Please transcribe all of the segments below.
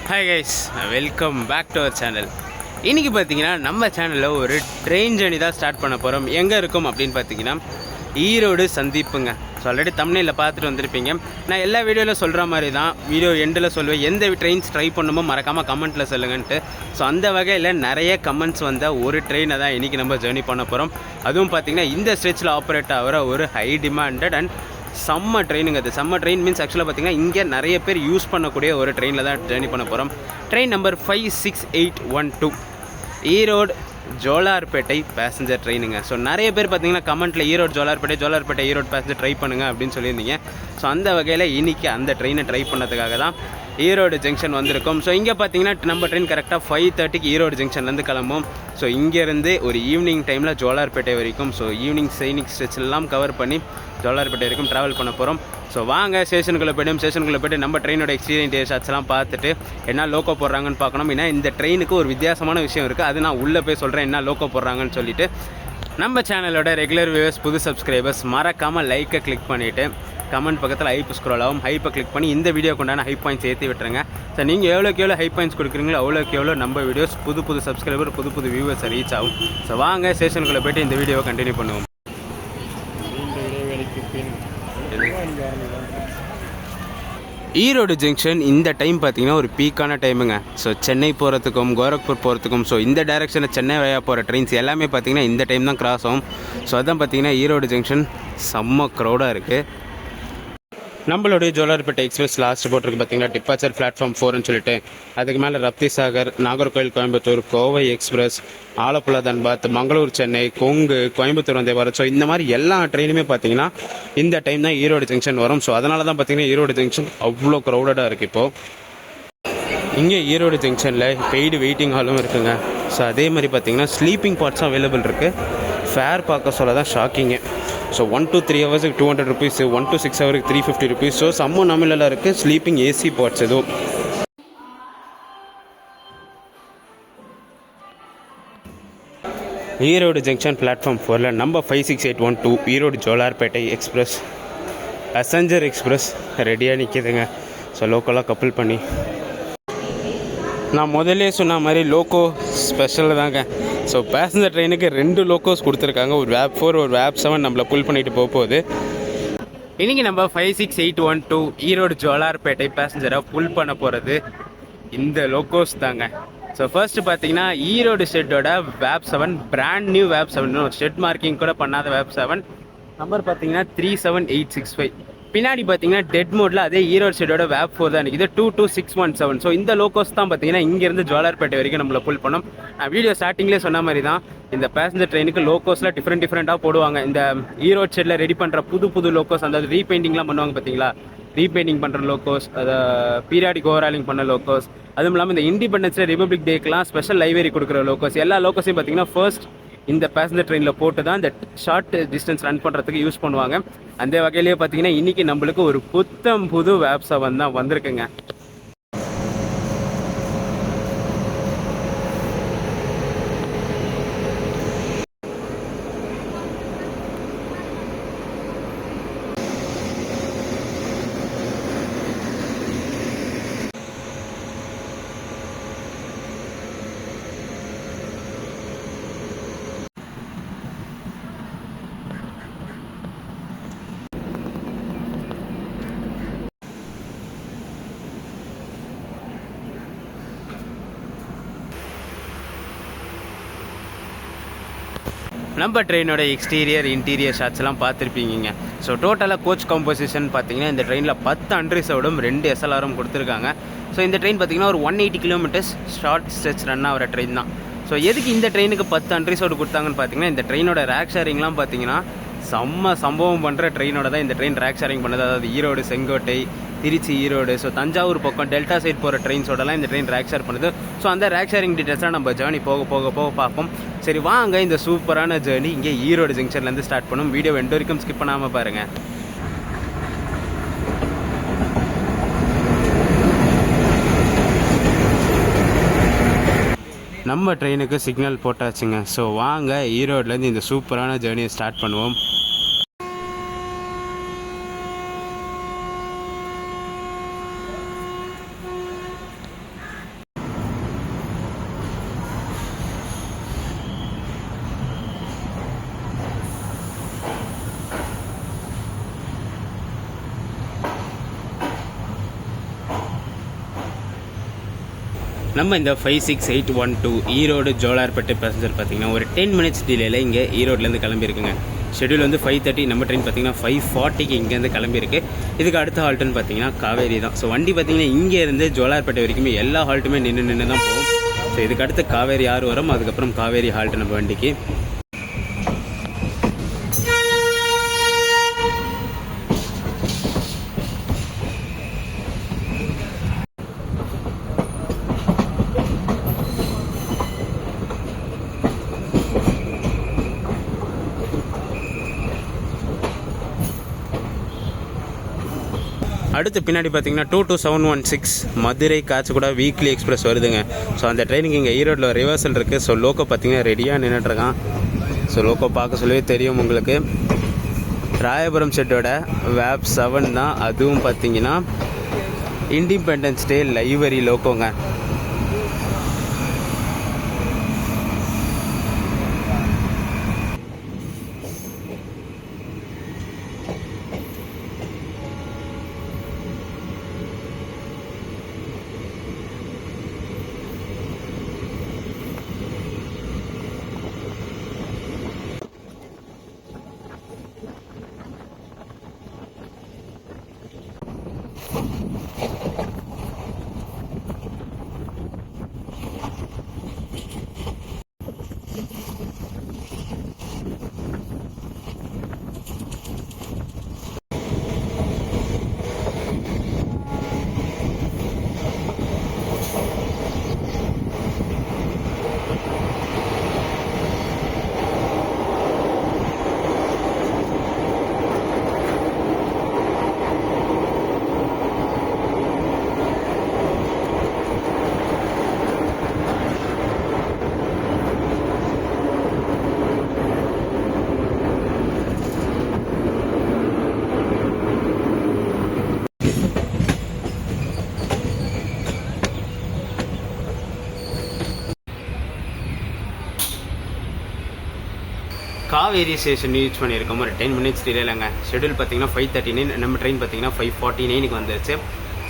Hi guys, welcome back to our channel. இன்றைக்கி பார்த்தீங்கன்னா நம்ம சேனலில் ஒரு ட்ரெயின் ஜர்னி தான் ஸ்டார்ட் பண்ண போகிறோம். எங்கே இருக்கும் அப்படின்னு பார்த்தீங்கன்னா ஈரோடு சந்திப்புங்க. ஸோ ஆல்ரெடி தமிழில் பார்த்துட்டு வந்திருப்பீங்க. நான் எல்லா வீடியோவில் சொல்கிற மாதிரி தான் வீடியோ எண்டில் சொல்லுவேன், எந்த ட்ரெயின்ஸ் ட்ரை பண்ணுமோ மறக்காமல் கமெண்ட்டில் சொல்லுங்கன்ட்டு. ஸோ அந்த வகையில் நிறைய கமெண்ட்ஸ் வந்த ஒரு ட்ரெயினை தான் இன்றைக்கி நம்ம ஜர்னி பண்ண போகிறோம். அதுவும் பார்த்திங்கன்னா இந்த ஸ்ட்ரெச்சில் ஆப்ரேட் ஆகிற ஒரு ஹை டிமாண்டட் அண்ட் செம்ம ட்ரெயினுங்க. அது செம்ம ட்ரெயின் மீன்ஸ் ஆக்சுவலாக பார்த்திங்கன்னா இங்கே நிறைய பேர் யூஸ் பண்ணக்கூடிய ஒரு ட்ரெயினில் தான் ஜர்னி பண்ண போகிறோம். Train number 56812 Erode Jolarpettai passenger ட்ரெயினுங்க. ஸோ நிறைய பேர் பார்த்தீங்கன்னா கமெண்ட்டில் ஈரோடு ஜோலார்பேட்டை ஈரோடு பேசஞ்சர் ட்ரை பண்ணுங்கள் அப்படின்னு சொல்லியிருந்தீங்க. ஸோ அந்த வகையில் இன்றைக்கி அந்த ட்ரெயினை ட்ரை பண்ணதுக்காக தான் ஈரோடு ஜங்ஷன் வந்திருக்கும். ஸோ இங்கே பார்த்தீங்கன்னா நம்ம ட்ரெயின் கரெக்டாக 5:30க்கு ஈரோடு ஜங்ஷன்லேருந்து கிளம்பும். ஸோ இங்கேருந்து ஒரு ஈவினிங் டைமில் ஜோலார்பேட்டை வரைக்கும், ஸோ ஈவினிங் சைனிக் ஸ்ட்ரெச்லாம் கவர் பண்ணி ஜோலார்பேட்டை வரைக்கும் ட்ராவல் பண்ண போகிறோம். ஸோ வாங்க ஸ்டேஷனுக்குள்ளே போய்ட்டு நம்ம ட்ரெயினோட எக்ஸ்பீரியன்ஸ் ஷாட்ஸ்லாம் பார்த்துட்டு என்ன லோக்கோ போடுறாங்கன்னு பார்க்கணும். ஏன்னா இந்த ட்ரெயினுக்கு ஒரு வித்தியாசமான விஷயம் இருக்குது, அது நான் உள்ளே போய் சொல்கிறேன் என்ன லோக்கோ போடுறாங்கன்னு சொல்லிட்டு. நம்ம சேனலோட ரெகுலர் வியூவர்ஸ், புது சப்ஸ்கிரைபர்ஸ் மறக்காமல் லைக்கை கிளிக் பண்ணிவிட்டு கமெண்ட் பக்கத்தில் ஹைப் ஸ்க்ரோல் ஆகும், ஹைப்பை கிளிக் பண்ணி இந்த வீடியோக்கு உண்டான ஹை பாயிண்ட்ஸ் ஏற்றி விட்டுருங்க. ஸோ நீங்கள் எவ்வளோக்கு ஹை பாயிண்ட்ஸ் கொடுக்குறீங்களோ அவ்வளோக்கு நம்ம வீடியோஸ் புது சப்ஸ்கிரைபர் புது வியூவர்ஸ் ரீச் ஆகும். ஸோ வாங்க ஸ்டேஷனுக்குள்ளே போய்ட்டு இந்த வீடியோவை கண்டினியூ பண்ணுவோம். ஈரோடு ஜங்ஷன் இந்த டைம் பார்த்தீங்கன்னா ஒரு பீக்கான டைமுங்க. ஸோ சென்னை போகிறதுக்கும் கோரக்பூர் போகிறதுக்கும், ஸோ இந்த டைரெக்ஷனில் சென்னை வழியாக போகிற ட்ரெயின்ஸ் எல்லாமே பார்த்தீங்கன்னா இந்த டைம் தான் கிராஸ் ஆகும். ஸோ அதான் பார்த்தீங்கன்னா ஈரோடு ஜங்ஷன் செம்ம க்ரௌடாக இருக்குது. நம்மளுடைய ஜோலார்பேட்டை எக்ஸ்பிரஸ் லாஸ்ட் போட்டிருக்கு பார்த்தீங்கன்னா டிப்பாச்சர் பிளாட்ஃபார்ம் 4ன்னு சொல்லிட்டு. அதுக்கு மேலே ரப்தி சாகர், நாகர்கோவில் கோயம்புத்தூர், கோவை எக்ஸ்பிரஸ், ஆலப்புழா தன்பாத், மங்களூர் சென்னை, கொங்கு, கோயம்புத்தூர் வந்தே வரும். ஸோ இந்த மாதிரி எல்லா ட்ரெயினுமே பார்த்தீங்கன்னா இந்த டைம் தான் ஈரோடு ஜங்ஷன் வரும். ஸோ அதனால தான் பார்த்தீங்கன்னா ஈரோடு ஜங்ஷன் அவ்வளோ க்ரௌடடாக இருக்குது. இப்போது இங்கே ஈரோடு ஜங்ஷனில் பெய்டு வெயிட்டிங் ஹாலும் இருக்குங்க. ஸோ அதே மாதிரி பார்த்தீங்கன்னா ஸ்லீப்பிங் பார்ட்ஸும் அவைலபிள் இருக்குது. ஃபேர் பார்க்க சொல்ல தான் shocking. So 1 to 3 ஹவர்ஸுக்கு 200 rupees, 1 to 6 ஹவருக்கு 350 rupees. ஸோ செம்ம நாமினலாக இருக்குது ஸ்லீப்பிங் ஏசி பார்ட்ஸ் எதுவும். ஈரோடு ஜங்ஷன் பிளாட்ஃபார்ம் 4ல் நம்ம 56812 Erode Jolarpettai express passenger express ரெடியாக நிற்கிதுங்க. ஸோ லோக்கலாக கப்புள் பண்ணி நான் முதல்லே சொன்ன மாதிரி லோக்கோ ஸ்பெஷல் தாங்க. ஸோ பேசஞ்சர் ட்ரெயினுக்கு 2 லோக்கோஸ் கொடுத்துருக்காங்க, ஒரு வேப் 4 ஒரு வேப் 7 நம்மளை புல் பண்ணிட்டு போகுது. இன்றைக்கி நம்ம 56812 ஈரோடு ஜோலார்பேட்டை பேசஞ்சரை புல் பண்ண போகிறது இந்த லோக்கோஸ் தாங்க. ஸோ ஃபர்ஸ்ட்டு பார்த்தீங்கன்னா ஈரோடு ஸ்டேட்டோட வேப் 7, பிராண்ட் நியூ வேப் 7, ஸ்டெட் மார்க்கிங் கூட பண்ணாத வேப் 7, நம்பர் பார்த்தீங்கன்னா 37865. பின்னாடி பார்த்தீங்கன்னா டெட் மோடில் அதே ஈரோடு ஸ்டேட்டோட வேப் 4 தான் இருக்குது, 22617. ஸோ இந்த லோக்கோஸ் தான் பார்த்தீங்கன்னா இங்கேருந்து ஜோலார்பேட்டை வரைக்கும் நம்மளை புல் பண்ணோம். நான் வீடியோ ஸ்டார்டிங்லேயே சொன்ன மாதிரி தான் இந்த பேசஞ்சர் ட்ரெயினுக்கு லோக்கோஸில் டிஃப்ரெண்ட்டாக போடுவாங்க. இந்த ஈரோடு ஸ்டேட்டில் ரெடி பண்ணுற புது லோக்கோஸ், அதாவது ரீபெயிண்டிங்லாம் பண்ணுவாங்க பார்த்தீங்களா, ரீபெயிண்டிங் பண்ணுற லோக்கோஸ், அதை பீரியாடிக் ஓவராலிங் பண்ண லோக்கோஸ், அதுவும் இல்லாமல் இந்த இண்டிபெண்டன்ஸ் டே, ரிபப்ளிக் டேக்கெலாம் ஸ்பெஷல் லைப்ரரி கொடுக்குற லோக்கோஸ், எல்லா லோக்கோஸையும் பார்த்தீங்கன்னா ஃபர்ஸ்ட் இந்த பேசஞ்சர் ட்ரெயினில் போட்டு தான் இந்த ஷார்ட் டிஸ்டன்ஸ் ரன் பண்ணுறதுக்கு யூஸ் பண்ணுவாங்க. அந்த வகையிலேயே பார்த்தீங்கன்னா இன்றைக்கி நம்மளுக்கு ஒரு புது வேப் 7 தான் வந்திருக்குங்க. நம்ம ட்ரெயினோட எக்ஸ்டீரியர் இன்டீரியர் ஷாட்ஸ்லாம் பார்த்துருப்பீங்க. ஸோ டோட்டலாக கோச் காம்போசிஷன் பார்த்தீங்கன்னா இந்த ட்ரெயினில் 10 அன்ரிசர்வ்டும் 2 SLRம் கொடுத்துருக்காங்க. ஸோ இந்த ட்ரெயின் பார்த்தீங்கன்னா ஒரு 180 kilometers ஷார்ட் ஸ்ட்ரெச் ரன் ஆகிற ட்ரெயின் தான். ஸோ எதுக்கு இந்த ட்ரெயினுக்கு 10 அன்ரிசர்வ்டு கொடுத்தாங்கன்னு பார்த்தீங்கன்னா இந்த ட்ரெயினோட ரேக் ஷேரிங்லாம் பார்த்தீங்கன்னா செம்ம சம்பவம் பண்ணுற ட்ரெயினோட தான் இந்த ட்ரெயின் ரேக் ஷேரிங் பண்ணுது. அதாவது ஈரோடு செங்கோட்டை, திருச்சி ஈரோடு, ஸோ தஞ்சாவூர் பக்கம் டெல்டா சைட் போகிற ட்ரெயின்ஸோடலாம் இந்த ட்ரெயின் ரேக் ஷேர் பண்ணுது. ஸோ அந்த ரேக் ஷேரிங் டீட்டெயில்ஸ்லாம் நம்ம ஜேர்னி போக பார்ப்போம். சரி வாங்க இந்த சூப்பரான ஜேர்னி இங்கே ஈரோடு ஜங்ஷன்லேருந்து ஸ்டார்ட் பண்ணும். வீடியோ எண்டு வரைக்கும் ஸ்கிப் பண்ணாமல் பாருங்கள். நம்ம ட்ரெயினுக்கு சிக்னல் போட்டாச்சுங்க. ஸோ வாங்க ஈரோட்லேருந்து இந்த சூப்பரான ஜேர்னியை ஸ்டார்ட் பண்ணுவோம். நம்ம இந்த 56812 ஈரோடு ஜோலார்பேட்டை பேசஞ்சர் பார்த்திங்கன்னா ஒரு 10 மினிட்ஸ் டிலேயில் இங்கே ஈரோட்லேருந்து கிளம்பியிருக்குங்க. ஷெடியூல் வந்து 5:30, நம்ம ட்ரெயின் பார்த்திங்கன்னா 5:40க்கு இங்கேருந்து கிளம்பியிருக்கு. இதுக்கு அடுத்த ஹால்ட்டுன்னு பார்த்திங்கன்னா காவேரி தான். ஸோ வண்டி பார்த்திங்கன்னா இங்கேருந்து ஜோலார்பேட்டை வரைக்குமே எல்லா ஹால்ட்டுமே நின்று தான் போகும். ஸோ இதுக்கு அடுத்து காவேரி ஆறு வரும், அதுக்கப்புறம் காவேரி ஹால்ட்டு நம்ம வண்டிக்கு. அடுத்து பின்னாடி பார்த்தீங்கன்னா 22716 மதுரை காச்சிகுடா வீக்லி எக்ஸ்பிரஸ் வருதுங்க. ஸோ அந்த ட்ரெயினுக்கு இங்கே ஈரோட்டில் ரிவர்சல் இருக்குது. ஸோ லோக்கோ பார்த்தீங்கன்னா ரெடியாக நின்றுட்டுருக்கான். ஸோ லோக்கோ பார்க்க சொல்லவே தெரியும் உங்களுக்கு. ராயபுரம் செட்டோட வேப் 7 தான். அதுவும் பார்த்தீங்கன்னா இண்டிபெண்டன்ஸ் டே லைவரி லோக்கோங்க. காவேரி ஸ்டேஷன் யூஸ் பண்ணியிருக்கோம் ஒரு 10 மினிட்ஸ் டிலேலங்க. ஷெடியூல் பார்த்தீங்கன்னா 5:39, நம்ம ட்ரெயின் பார்த்தீங்கன்னா 5:49க்கு வந்துருச்சு.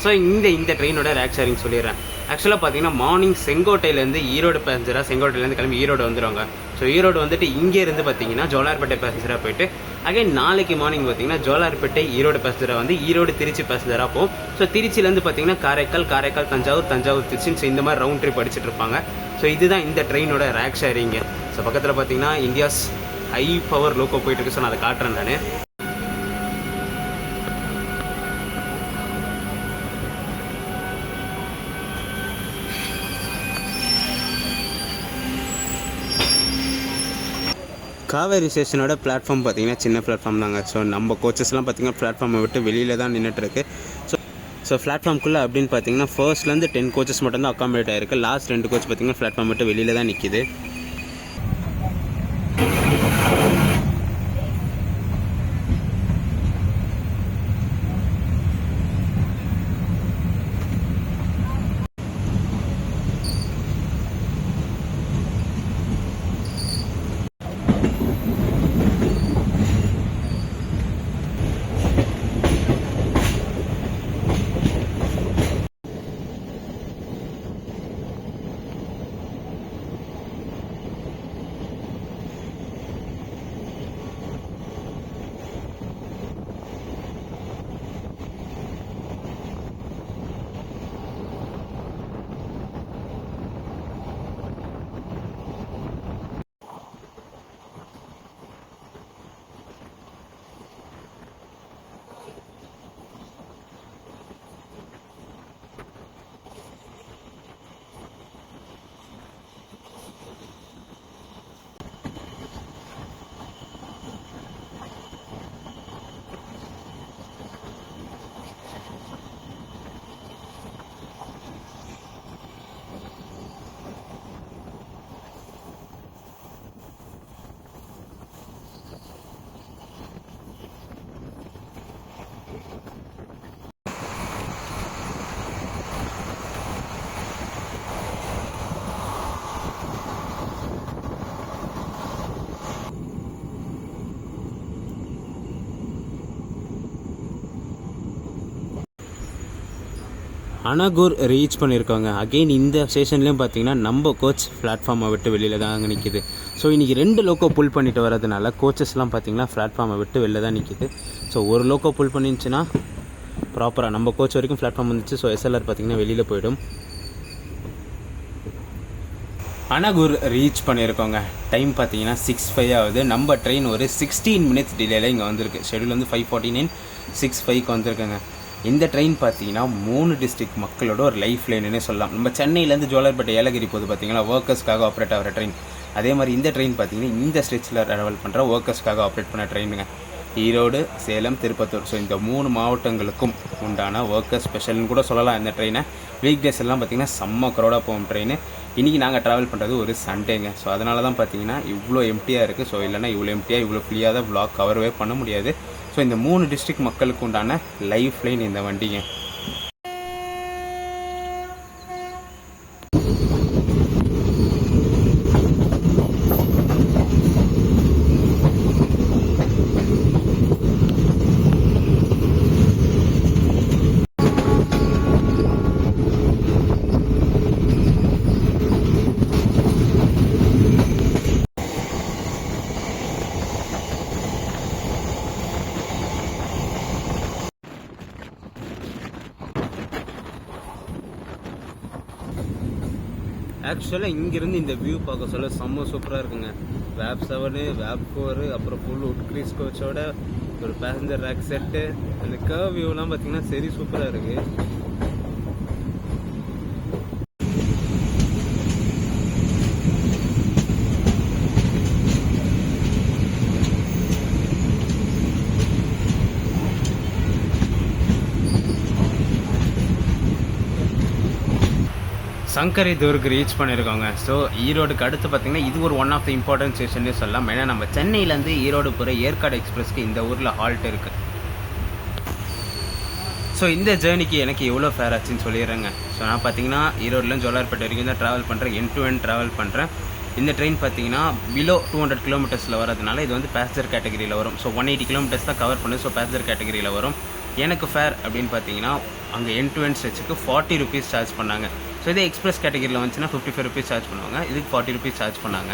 ஸோ இந்த ட்ரெயினோட ரேக் ஷேரிங் சொல்லிடுறேன். ஆக்சுவலாக பார்த்தீங்கன்னா மார்னிங் செங்கோட்டையிலேருந்து ஈரோடு பேசஞ்சராக செங்கோட்டையிலேருந்து கிளம்பி ஈரோடு வந்துடுவாங்க. ஸோ ஈரோடு வந்துட்டு இங்கேருந்து பார்த்தீங்கன்னா ஜோலார்பேட்டை பேசஞ்சராக போயிட்டு அகைன் நாளைக்கு மார்னிங் பார்த்தீங்கன்னா ஜோலார்பேட்டை ஈரோடு பேசஞ்சராக வந்து ஈரோடு திருச்சி பேசஞ்சராக போகும். ஸோ திருச்சியிலேருந்து பார்த்தீங்கன்னா காரைக்கால் தஞ்சாவூர் திருச்சி. ஸோ இந்த மாதிரி ரவுண்ட் ட்ரிப் அடிச்சுட்டு இருப்பாங்க. ஸோ இதுதான் இந்த ட்ரெயினோட ரேக் ஷேரிங்கு. ஸோ பக்கத்தில் பார்த்தீங்கன்னா இந்தியாஸ் ஹை பவர் லோக்கோ போயிட்டு இருக்கு. ஸோ நான் அதை காட்டுறேன். நான் காவேரி ஸ்டேஷனோட பிளாட்ஃபார்ம் பார்த்தீங்கன்னா சின்ன பிளாட்ஃபார்ம் தாங்க. ஸோ நம்ம கோச்சஸ்லாம் பார்த்தீங்கன்னா பிளாட்ஃபார்மை விட்டு வெளியில் தான் நின்றுட்டுருக்கு. ஸோ பிளாட்ஃபார்முக்குள்ளே அப்படின்னு பார்த்தீங்கன்னா ஃபர்ஸ்ட்லேருந்து 10 கோச்சஸ் மட்டும் தான் அக்காமடேட் ஆகிருக்கு. லாஸ்ட் 2 கோச் பார்த்தீங்கன்னா பிளாட்ஃபார்ம் விட்டு வெளியில் தான் நிற்கிது. அனகூர் ரீச் பண்ணியிருக்காங்க. அகெயின் இந்த ஸ்டேஷன்லேயும் பார்த்தீங்கன்னா நம்ம கோச் பிளாட்ஃபார்மை விட்டு வெளியில் தான் அங்கே நிற்கிது. ஸோ இன்றைக்கி 2 லோக்கோ புல் பண்ணிட்டு வரதுனால கோச்சஸ்லாம் பார்த்தீங்கன்னா பிளாட்ஃபார்மை விட்டு வெளில தான் நிற்கிது. ஸோ ஒரு லோக்கோ புல் பண்ணிருந்துச்சுன்னா ப்ராப்பராக நம்ம கோச் வரைக்கும் பிளாட்ஃபார்ம் வந்துச்சு. ஸோ எஸ்எல்ஆர் பார்த்தீங்கன்னா வெளியில் போயிடும். அனகூர் ரீச் பண்ணியிருக்கோங்க. டைம் பார்த்தீங்கன்னா 6:05 ஆகுது. நம்ம ட்ரெயின் ஒரு 16 மினிட்ஸ் டிலேயில் இங்கே வந்திருக்கு. ஷெடியூல் வந்து 5:49, 6:05க்கு வந்திருக்குங்க. இந்த ட்ரெயின் பார்த்தீங்கன்னா 3 டிஸ்ட்ரிக்ட் மக்களோட ஒரு லைஃப் லைனுன்னே சொல்லலாம். நம்ம சென்னையிலேருந்து ஜோலார்பேட்டை ஏலகிரி போது பார்த்தீங்கன்னா ஒர்க்கர்ஸ்க்காக ஆப்ரேட் ஆகிற ட்ரெயின். அதே மாதிரி இந்த ட்ரெயின் பார்த்தீங்கன்னா இந்த ஸ்ட்ரெச்சில் ட்ராவல் பண்ணுற ஒர்க்கர்ஸ்க்காக ஆப்ரேட் பண்ண ட்ரெயினுங்க. ஈரோடு, சேலம், திருப்பத்தூர், ஸோ இந்த 3 மாவட்டங்களுக்கும் உண்டான ஒர்க்கர் ஸ்பெஷல்னு கூட சொல்லலாம் இந்த ட்ரெயினை. வீக் டேஸ் எல்லாம் பார்த்திங்கன்னா செம்ம க்ரௌடாக போகும் ட்ரெயின். இன்றைக்கி நாங்கள் ட்ராவல் பண்ணுறது ஒரு சண்டேங்க. ஸோ அதனால தான் பார்த்தீங்கன்னா இவ்வளோ எம்டியாக இருக்குது. ஸோ இல்லைனா இவ்வளோ எம்டியாக இவ்வளோ ஃப்ரீயாக தான் வ்ளாக் கவரவே பண்ண முடியாது. ஸோ இந்த 3 டிஸ்ட்ரிக்ட் மக்களுக்கு உண்டான லைஃப் லைன் இந்த வண்டிங்க. ஆக்சுவலாக இங்கேருந்து இந்த வியூ பார்க்க சொல்ல செம்ம சூப்பராக இருக்குங்க. வேப் 7, வேப் 4, அப்புறம் ஃபுல் உட் கிரீஸ் கோச்சோட ஒரு பேசஞ்சர் ரேக் செட்டு, அந்த கர்வ் வியூலாம் பார்த்தீங்கன்னா சரி சூப்பராக இருக்குது. சங்கரி துர்க் ரீச் பண்ணியிருக்காங்க. ஸோ ஈரோடுக்கு அடுத்து பார்த்திங்கன்னா இது ஒரு ஒன் ஆஃப் த இம்பார்ட்டன்ட் ஸ்டேஷன்னே சொல்லலாம். ஏன்னா நம்ம சென்னையிலேருந்து ஈரோடு போகிற ஏற்காடு எக்ஸ்பிரஸ்க்கு இந்த ஊரில் ஹால்ட் இருக்குது. ஸோ இந்த ஜேர்னிக்கு எனக்கு எவ்வளோ ஃபேர் ஆச்சுன்னு சொல்லிடுறேங்க. ஸோ நான் பார்த்தீங்கன்னா ஈரோடுலேருந்து ஜோலார்பேட்டை வரைக்கும் தான் ட்ராவல் பண்ணுறேன். எண்ட் டு எண்ட் ட்ராவல் பண்ணுறேன். இந்த ட்ரெயின் பார்த்தீங்கன்னா பிலோ 200 கிலோமீட்டர்ஸில் வரதுனால இது வந்து பேசஞ்சர் கேட்டகரியில் வரும். ஸோ 180 கிலோமீட்டர்ஸ் தான் கவர் பண்ணுது. ஸோ பேசஞ்சர் கேட்டகரியில் வரும். எனக்கு ஃபேர் அப்படின்னு பார்த்தீங்கன்னா அங்கே எண்ட் டு எண்ட் ஸ்ட்ரெச்சுக்கு 40 ருபீஸ் சார்ஜ் பண்ணாங்க. ஸோ இதே எக்ஸ்பிரஸ் கேட்டகரியில் வந்துச்சுன்னா 55 ருபீஸ் சார்ஜ் பண்ணுவாங்க. இதுக்கு 40 ருபீஸ் சார்ஜ் பண்ணாங்க.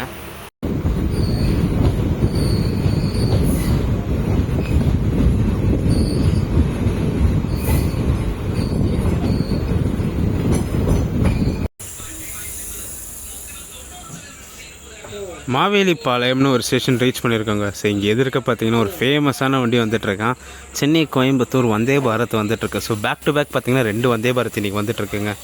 மாவேலிப்பாளையம்னு ஒரு ஸ்டேஷன் ரீச் பண்ணியிருக்காங்க. ஸோ இங்கே எதிர்க்க பார்த்தீங்கன்னா ஒரு ஃபேமஸான வண்டி வந்துட்டுருக்கான். சென்னை கோயம்புத்தூர் வந்தே பாரத் வந்துட்டுருக்கு. ஸோ பேக் டு பேக் பார்த்தீங்கன்னா 2 வந்தே பாரத் இன்றைக்கி வந்துட்டுருக்குங்க.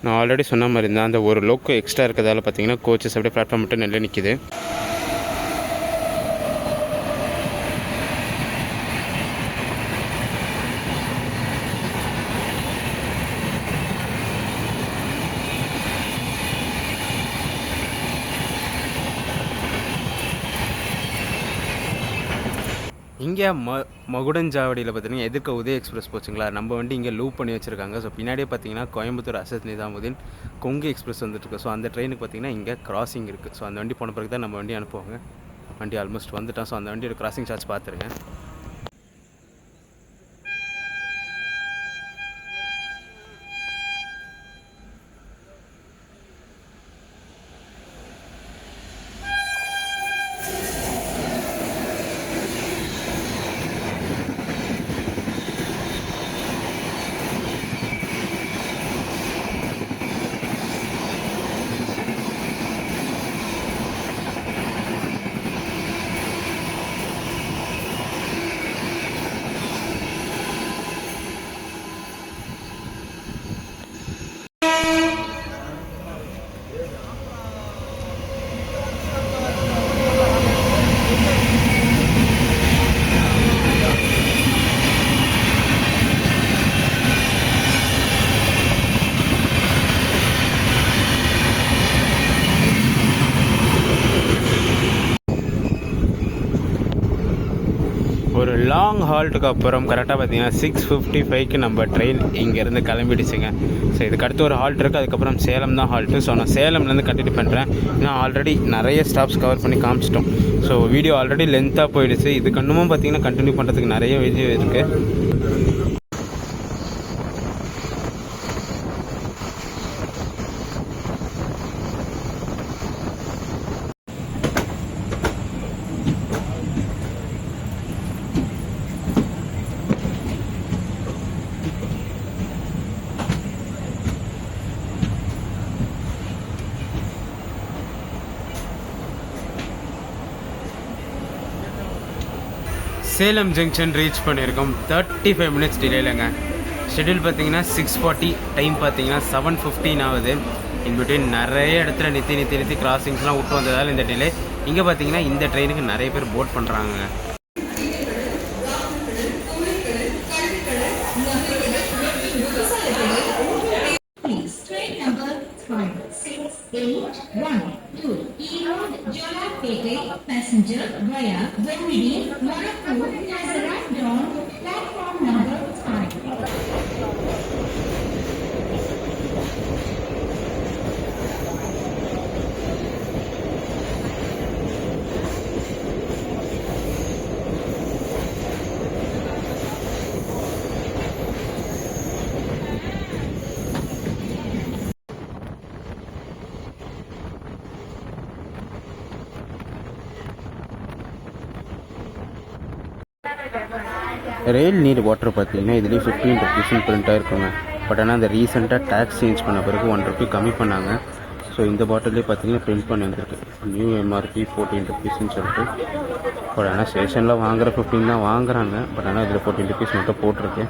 நான் ஆல்ரெடி சொன்ன மாதிரி இருந்தால் அந்த ஒரு லோக்கோ எக்ஸ்ட்ரா இருக்கிறதால பார்த்தீங்கன்னா கோச்சஸ் அப்படியே பிளாட்ஃபார்ம் மட்டும் நல்லா நிற்கிது. இங்கே மகுடஞ்சாவடியில் பார்த்தீங்கன்னா எதிர்க்க உதய எக்ஸ்பிரஸ் போச்சுங்களா, நம்ம வண்டி இங்கே லூப் பண்ணி வச்சுருக்காங்க. ஸோ பின்னாடியே பார்த்தீங்கன்னா கோயம்புத்தூர் அசத் நிசாமுதீன் கொங்கு எக்ஸ்பிரஸ் வந்துட்டுருக்கு. ஸோ அந்த ட்ரெயினுக்கு பார்த்தீங்கன்னா இங்கே கிராசிங் இருக்குது. ஸோ அந்த வண்டி போன பிறகு தான் நம்ம வண்டி அனுப்புவாங்க. வண்டி ஆல்மோஸ்ட் வந்துட்டோம். ஸோ அந்த வண்டியோட கிராசிங் சார்ஜ் பார்த்துருங்க. ஒரு லாங் ஹால்ட்டுக்கு அப்புறம் கரெக்டாக பார்த்தீங்கன்னா 6:55க்கு நம்ம ட்ரெயின் இங்கேருந்து கிளம்பிடுச்சுங்க. ஸோ இதுக்கு அடுத்து ஒரு ஹால்ட் இருக்குது, அதுக்கப்புறம் சேலம் தான் ஹால்ட்டு. ஸோ நான் சேலம்லேருந்து கண்டினியூ பண்ணுறேன். நான் ஆல்ரெடி நிறைய ஸ்டாப்ஸ் கவர் பண்ணி காமிச்சிட்டோம். ஸோ வீடியோ ஆல்ரெடி லென்த்தாக போயிடுச்சு. இதுக்கு இன்னமும் பார்த்தீங்கன்னா கண்டினியூ பண்ணுறதுக்கு நிறைய வீடியோ இருக்குது. சேலம் ஜங்ஷன் ரீச் பண்ணியிருக்கோம். 35 மினிட்ஸ் டிலேலங்க. ஷெட்யூல் பார்த்தீங்கன்னா 6:40, டைம் பார்த்தீங்கன்னா 7:15 ஆகுது. இன்பிட்வீன் நிறைய இடத்துல நிறுத்தி கிராசிங்ஸ்லாம் விட்டு வந்ததால் இந்த டிலே. இங்கே பார்த்தீங்கன்னா இந்த ட்ரெயினுக்கு நிறைய பேர் போட் பண்ணுறாங்க. Passenger via Bombay, Morocco has arrived on platform number 5. Rail நீர் வாட்டர் பார்த்தீங்கன்னா இதுலேயே 15 ருபீஸ்னு பிரிண்ட் ஆகிருக்குங்க. பட் ஆனால் அந்த ரீசெண்டாக டேக்ஸ் சேஞ்ச் பண்ண பிறகு 1 ரூபி கம்மி பண்ணாங்க. ஸோ இந்த பாட்டிலே பார்த்தீங்கன்னா பிரிண்ட் பண்ணி வந்துருக்கு, நியூ எம்ஆர்பி 14 ருபீஸ்ன்னு சொல்லிட்டு. பட் ஆனால் ஸ்டேஷனில் வாங்குகிற 15 தான் வாங்குறாங்க. பட் ஆனால் இதில் 14 ருபீஸ் மட்டும் போட்டிருக்கு.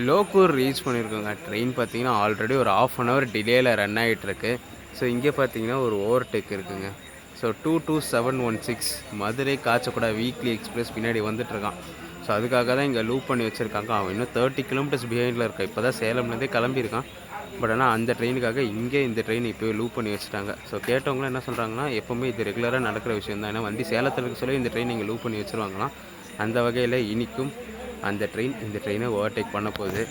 லோக்கூர் ரீச் பண்ணியிருக்கோங்க. ட்ரெயின் பார்த்தீங்கன்னா ஆல்ரெடி ஒரு 1/2 அன் ஹவர் டிலேயில் ரன் ஆகிட்டுருக்கு. ஸோ இங்கே பார்த்தீங்கன்னா ஒரு ஓவர்டேக் இருக்குதுங்க. ஸோ 22716 மதுரை காச்சக்கூடா வீக்லி எக்ஸ்பிரஸ் பின்னாடி வந்துட்டுருக்கான். ஸோ அதுக்காக தான் இங்கே லூப் பண்ணி வச்சுருக்காங்க. அவன் இன்னும் 30 கிலோமீட்டர்ஸ் பிஹைண்டில் இருக்கான். இப்போ தான் சேலம்லேருந்தே கிளம்பியிருக்கான். பட் ஆனால் அந்த ட்ரெயினுக்காக இங்கே இந்த ட்ரெயின் இப்போவே லூப் பண்ணி வச்சுட்டாங்க. ஸோ கேட்டவங்களும் என்ன சொல்கிறாங்கன்னா, எப்போவுமே இது ரெகுலராக நடக்கிற விஷயம் தான். ஏன்னா வண்டி சேலத்தில் இருக்க சொல்லி இந்த ட்ரெயின் இங்கே லூப் பண்ணி வச்சுருவாங்களாம். அந்த வகையில் இன்றைக்கும் அந்த ட்ரெயின் இந்த ட்ரெயினை ஓவர்டேக் பண்ண போகுது.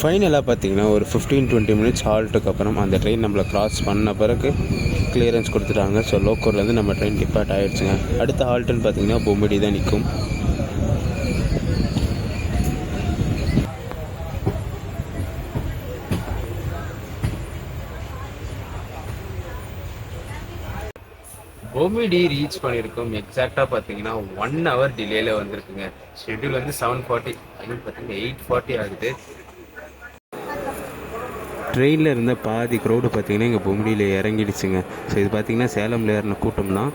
ஃபைனலாக பார்த்தீங்கன்னா ஒரு 15-20 மினிட்ஸ் ஹால்ட்டுக்கு அப்புறம் அந்த ட்ரெயின் நம்மளை க்ராஸ் பண்ண பிறகு கிளியரன்ஸ் கொடுத்துட்டாங்க. ஸோ லோக்கூர்லேருந்து நம்ம ட்ரெயின் டிப்பார்ட் ஆகிடுச்சுங்க. அடுத்த ஹால்ட்டுன்னு பார்த்தீங்கன்னா பொம்படி தான் நிற்கும். பொமிடி ரீச் பண்ணியிருக்கோம். எக்ஸாக்டாக பார்த்தீங்கன்னா 1 ஹவர் டிலேயில் வந்திருக்குங்க. ஷெட்யூல் வந்து 7:40, பார்த்தீங்கன்னா 8:40 ஆகுது. ட்ரெயினில் இருந்த பாதி க்ரௌடு பார்த்திங்கன்னா இங்கே பொம்படியில் இறங்கிடுச்சுங்க. ஸோ இது பார்த்திங்கன்னா சேலமில் ஏறின கூட்டம் தான்.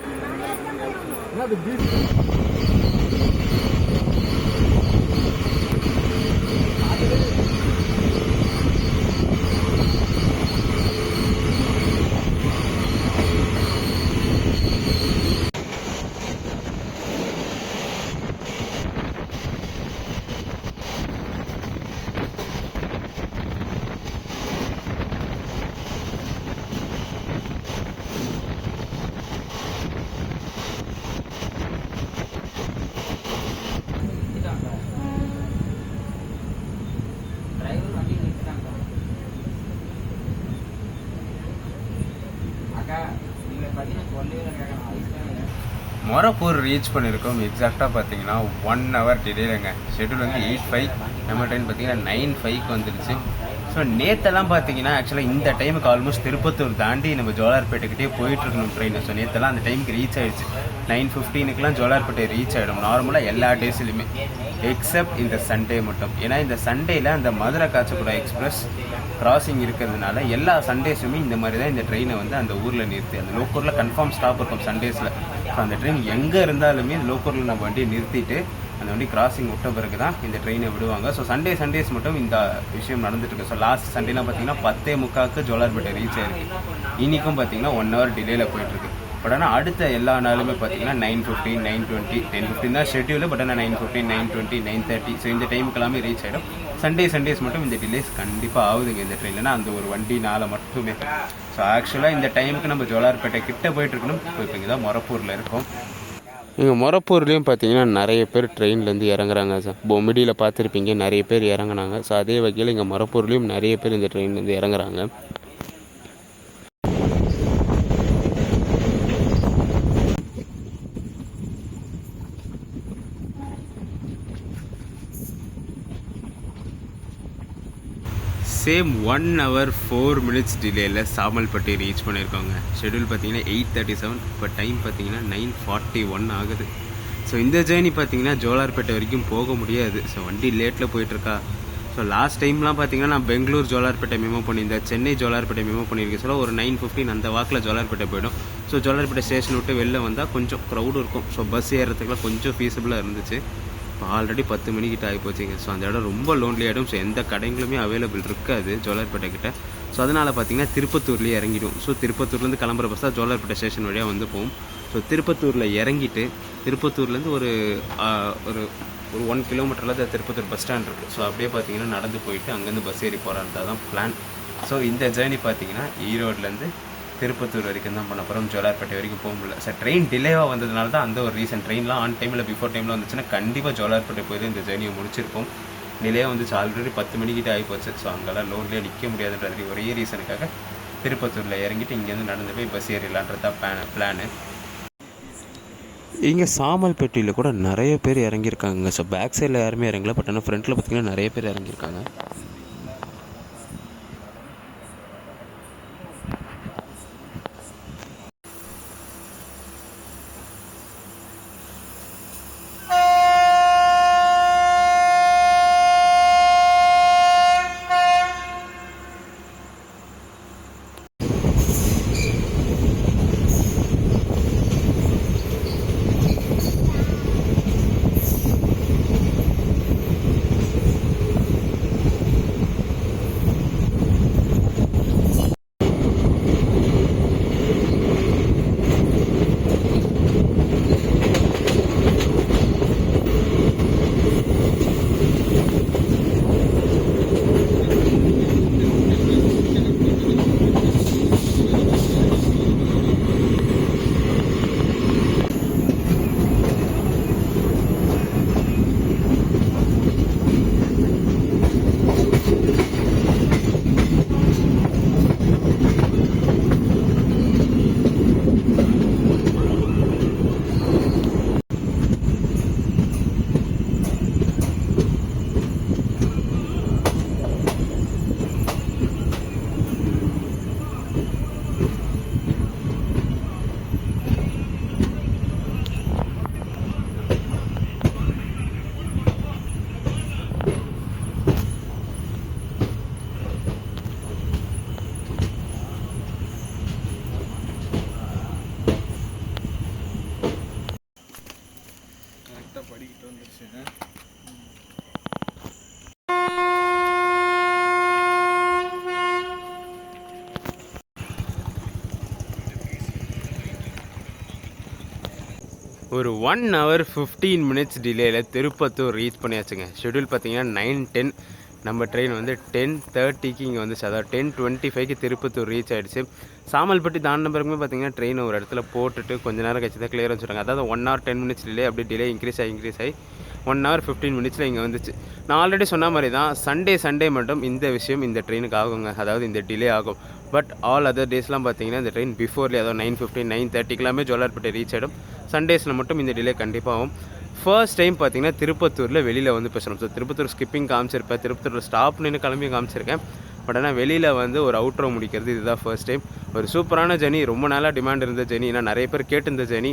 மொரப்பூர் ரீச் பண்ணியிருக்கோம். எக்ஸாக்டாக பார்த்தீங்கன்னா 1 hour டிலேங்க. ஷெட்யூல் வந்து 8:05, நம்ம ட்ரெயின் பார்த்தீங்கன்னா 9:05 வந்துருச்சு. ஸோ நேற்றெல்லாம் பார்த்தீங்கன்னா ஆக்சுவலாக இந்த டைமுக்கு ஆல்மோஸ்ட் திருப்பத்தூர் தாண்டி நம்ம ஜோலார்பேட்டைக்கிட்டே போயிட்டுருக்கணும் ட்ரெயின். ஸோ நேற்றெல்லாம் அந்த டைமுக்கு ரீச் ஆகிடுச்சு. 9:15 ஜோலார்பேட்டை ரீச் ஆகிடும் நார்மலாக எல்லா டேஸ்லையுமே, எக்ஸப்ட் இந்த சண்டே மட்டும். ஏன்னா இந்த சண்டேயில் அந்த மதுரை காச்சக்குடா எக்ஸ்பிரஸ் கிராசிங் இருக்கிறதுனால எல்லா சண்டேஸுமே இந்த மாதிரி தான் இந்த ட்ரெயினை வந்து அந்த ஊரில் நிறுத்தி, அந்த லோக்கலில் கன்ஃபார்ம் ஸ்டாப் இருக்கும் சண்டேஸில். ஸோ அந்த ட்ரெயின் எங்கே இருந்தாலுமே லோக்கலில் நம்ம வண்டியை நிறுத்திட்டு அந்த வண்டி கிராசிங் விட்ட பிறகு தான் இந்த ட்ரெயினை விடுவாங்க. ஸோ சண்டேஸ் மட்டும் இந்த விஷயம் நடந்துட்டுருக்கு. ஸோ லாஸ்ட் சண்டேலாம் பார்த்தீங்கன்னா 10:45 ஜோலார்பேட்டை ரீச் ஆயிருக்கு. இன்றைக்கும் பார்த்தீங்கன்னா 1 hour டிலேயில் போயிட்டுருக்கு. பட் ஆனால் அடுத்த எல்லா நாளுமே பார்த்தீங்கன்னா 9:15, 9:20, 10:15 தான் ஷெட்யூலு. பட் ஆனால் 9:15, 9:20, 9:30 ஸோ இந்த டைமுக்கு எல்லாமே ரீச் ஆகிடும். சண்டேஸ் மட்டும் இந்த டிலேஸ் கண்டிப்பாக ஆகுதுங்க இந்த ட்ரெயின்லனா அந்த ஒரு வண்டினால மட்டுமே. ஸோ ஆக்சுவலாக இந்த டைமுக்கு நம்ம ஜோலார்பேட்டை கிட்ட போயிட்டுருக்கணும். இப்போ இங்கே தான் மொரப்பூரில் இருக்கோம். இங்கே மொரப்பூர்லேயும் பார்த்தீங்கன்னா நிறைய பேர் ட்ரெயின்லேருந்து இறங்குறாங்க சார். பொமிடியில் பார்த்துருப்பீங்க, நிறைய பேர் இறங்குனாங்க. ஸோ அதே வகையில் இங்கே மொரப்பூர்லேயும் நிறைய பேர் இந்த ட்ரெயின்லேருந்து இறங்குறாங்க. சேம் 1 hour 4 டிலேயில் சாமல்பட்டி ரீச் பண்ணியிருக்காங்க. ஷெட்யூல் பார்த்தீங்கன்னா 8:37, இப்போ டைம் பார்த்தீங்கன்னா 9:41 ஆகுது. ஸோ இந்த ஜேர்னி பார்த்தீங்கன்னா ஜோலார்பேட்டை வரைக்கும் போக முடியாது. ஸோ வண்டி லேட்டில் போயிட்டுருக்கா. ஸோ லாஸ்ட் டைம்லாம் பார்த்தீங்கன்னா நான் பெங்களூர் ஜோலார்பேட்டை மெமோ பண்ணியிருந்தேன், சென்னை ஜோலார்பேட்டை மெமோ பண்ணியிருக்கேன். சொல்ல ஒரு 9:15 அந்த வாக்கில் ஜோலார்பேட்டை போயிடும். ஸோ ஜோலார்பேட்டை ஸ்டேஷன் விட்டு வெளில வந்தால் கொஞ்சம் க்ரௌடு இருக்கும். ஸோ பஸ் ஏறுறதுக்குலாம் கொஞ்சம் ஃபீஸபிளாக இருந்துச்சு. இப்போ ஆல்ரெடி 10 மணிக்கிட்ட ஆகிப்போச்சுங்க. ஸோ அந்த இடம் ரொம்ப லோன்லி ஆகிடும். ஸோ எந்த கடைங்களுமே அவைலபிள் இருக்காது ஜோலார்பேட்டை கிட்ட. ஸோ அதனால் பார்த்தீங்கன்னா திருப்பத்தூர்லேயே இறங்கிடும். ஸோ திருப்பத்தூர்லேருந்து கிளம்புற பஸ் தான் ஜோலார்பேட்டை ஸ்டேஷன் வழியாக வந்து போகும். ஸோ திருப்பத்தூரில் இறங்கிட்டு திருப்பத்தூர்லேருந்து ஒரு ஒரு 1 கிலோமீட்டரில் தான் திருப்பத்தூர் பஸ் ஸ்டாண்ட் இருக்குது. ஸோ அப்படியே பார்த்தீங்கன்னா நடந்து போயிட்டு அங்கேருந்து பஸ் ஏறி போகிறான்றது தான் பிளான். ஸோ இந்த ஜேர்னி பார்த்தீங்கன்னா ஈரோட்லேருந்து திருப்பத்தூர் வரைக்கும் தான் பண்ண போகிறோம். ஜோலார்பேட்டை வரைக்கும் போக முடியல. சார் ட்ரெயின் டிலேவாக வந்ததுனால தான் அந்த ஒரு ரீசன். ட்ரெயின்லாம் ஆன் டைமில் பிஃபோர் டைமில் வந்துச்சுன்னா கண்டிப்பாக ஜோலார்பேட்டை போய் தான் இந்த ஜேர்னியை முடிச்சிருப்போம். டிலேவாக வந்துச்சு, ஆல்ரெடி 10 மணிக்கிட்ட ஆகிப்போச்சு. ஸோ அங்கெல்லாம் லோன்லேயே நிற்க முடியாதுன்றது ஒரே ரீசனுக்காக திருப்பத்தூரில் இறங்கிட்டு இங்கேருந்து நடந்து போய் பஸ் ஏறிடலான்றது தான் பிளானு. இங்கே சாமல்பேட்டையில் கூட நிறைய பேர் இறங்கியிருக்காங்க. ஸோ பேக் சைடில் யாருமே இறங்கல, பட் ஆனால் ஃப்ரண்ட்டில் பார்த்தீங்கன்னா நிறைய பேர் இறங்கியிருக்காங்க. ஒரு 1 hour 15 டிலேயில் திருப்பத்தூர் ரீச் பண்ணியாச்சுங்க. ஷெட்யூல் பார்த்தீங்கன்னா 9:10. நம்ம ட்ரெயின் வந்து 10:30 இங்கே வந்துச்சு. அதாவது 10:25 திருப்பத்தூர் ரீச் ஆகிடுச்சு. சாமல்பட்டி தாண்டின பிறகுமே பார்த்தீங்கன்னா ட்ரெயின் ஒரு இடத்துல போட்டுட்டு கொஞ்சம் நேரம் கழிச்சு தான் கிளியர் வச்சுட்டாங்க. அதாவது 1 hour 10 டிலே, அப்படியே டிலே இன்க்ரீஸ் ஆகி 1 hour 15 இங்கே வந்துச்சு. நான் ஆல்ரெடி சொன்ன மாதிரி தான் சண்டே மட்டும் இந்த விஷயம் இந்த ட்ரெயினுக்கு ஆகுங்க. அதாவது இந்த டிலே ஆகும். பட் ஆல் அதர் டேஸ்லாம் பார்த்தீங்கன்னா இந்த ட்ரெயின் பிஃபோர்லேயே அதாவது 9:15 9:30 ஜோலார்பேட்டை ரீச் ஆகிடும். சண்டேஸில் மட்டும் இந்த டிலே கண்டிப்பாக ஆகும். ஃபர்ஸ்ட் டைம் பார்த்தீங்கன்னா திருப்பத்தூரில் வெளியில் வந்து பேசுகிறோம். ஸோ திருப்பத்தூர் ஸ்கிப்பிங் காமிச்சிருப்பேன், திருப்பத்தூரில் ஸ்டாப் நின்று கிளம்பி காமிச்சிருக்கேன். பட் ஆனால் வெளியில் வந்து ஒரு அவுட்ரோ முடிக்கிறது இதுதான் ஃபர்ஸ்ட் டைம். ஒரு சூப்பரான ஜர்னி, ரொம்ப நாளாக டிமாண்ட் இருந்த ஜர்னி, ஏன்னா நிறைய பேர் கேட்டிருந்த ஜர்னி.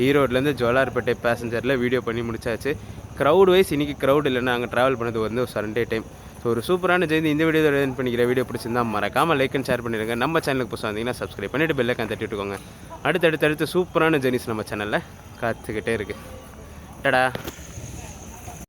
ஈரோட்லேருந்து ஜோலார்பேட்டை பேசஞ்சரில் வீடியோ பண்ணி முடிச்சாச்சு. க்ரௌட் வைஸ் இன்றைக்கி க்ரௌட் இல்லைன்னா நாங்கள் ட்ராவல் பண்ணது வந்து ஒரு சண்டே டைம். ஸோ ஒரு சூப்பரான ஜெயந்தி இந்த வீடியோ எடிட் பண்ணிக்கிற வீடியோ பிடிச்சிருந்தா மறக்காமல் லைக் அண்ட் ஷேர் பண்ணிடுங்க. நம்ம சேனலுக்கு புதுசாக வந்தீங்கன்னா சப்ஸ்கிரைப் பண்ணிவிட்டு பெல் ஐக்கான் தட்டி விட்டுக்கோங்க. அடுத்தடுத்து சூப்பரான ஜெர்னிஸ் நம்ம சேனலில் காத்துக்கிட்டே இருக்குது. டடா.